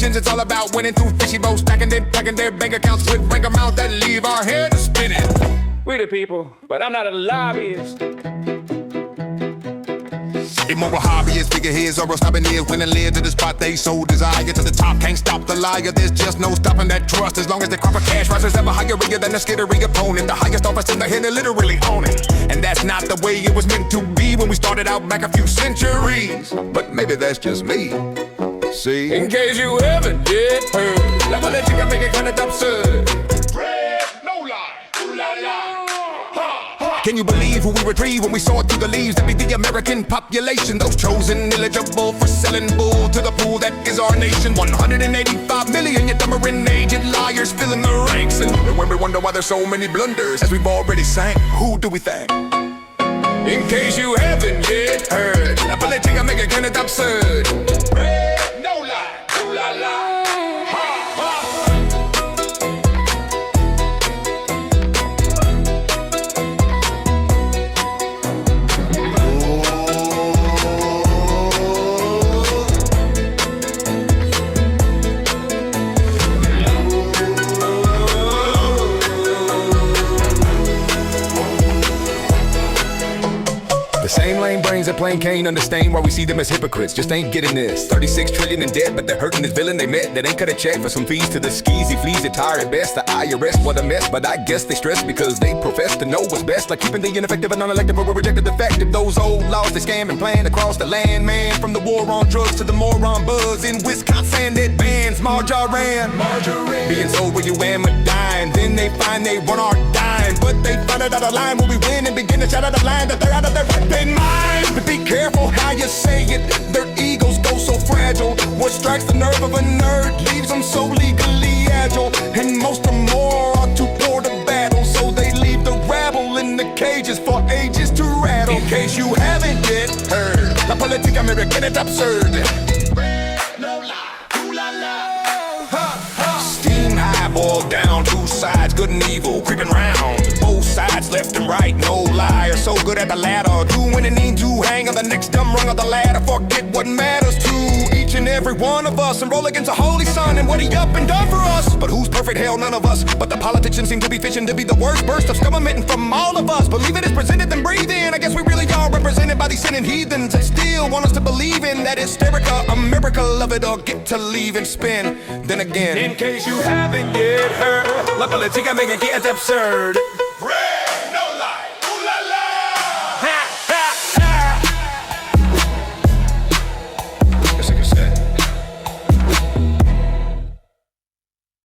politicians, it's all about winning through fishy boats, stacking their bank accounts with rank amounts that leave our heads spinning. We the people, but I'm not a lobbyist. Immoral hobbyists, figureheads, or stoppin when they live to the spot they so desire. To the top, can't stop the liar. There's just no stopping that trust as long as the crop of cash rises ever higher than the skittery opponent. The highest office in the head, they literally own it. And that's not the way it was meant to be when we started out back a few centuries. But maybe that's just me. See? In case you haven't yet heard, la politique américaine est absurde. Can you believe who we retrieved when we saw through the leaves? That be the American population, those chosen eligible for selling bull to the pool that is our nation. 185 million, yet dumber and aged liars filling the ranks. And when we wonder why there's so many blunders, as we've already sang, who do we thank? In case you haven't yet heard, la politique américaine est absurde. No lie, ooh la la. Same lame brains that plain can't understand why we see them as hypocrites. Just ain't getting this. 36 trillion in debt, but they're hurting this villain they met. That ain't cut a check for some fees to the skeezy fleas that tire at best. The IRS, what a mess, but I guess they stress because they profess to know what's best. Like keeping the ineffective and unelected, but we rejected the fact of those old laws they scam and plan across the land. Man, from the war on drugs to the moron buzz in Wisconsin that bans margarine. Being sold where you am a dime, then they find they run our dime, but they find it out of line when we win and begin to shout out the line that they're out of their right mind. But be careful how you say it, their egos go so fragile. What strikes the nerve of a nerd leaves them so legally agile. And most of them more are too poor to battle, so they leave the rabble in the cages for ages to rattle. In case you haven't yet heard, la politique américaine est absurde. No lie, ooh la la. Steam high, boiled down, two sides, good and evil, creeping round. Both sides, left and right, no liar, so good at the ladder. Doing and need to hang on the next dumb rung of the ladder. Forget what matters to each and every one of us and roll against a holy son and what he up and done for us. But who's perfect? Hell, none of us. But the politicians seem to be fishing to be the worst burst of scum emitting from all of us. Believe it is presented, then breathe in. I guess we really are represented by these sinning heathens that still want us to believe in that hysterica, a miracle, love it or get to leave and spin. Then again, in case you haven't yet heard, la politique américaine est absurde.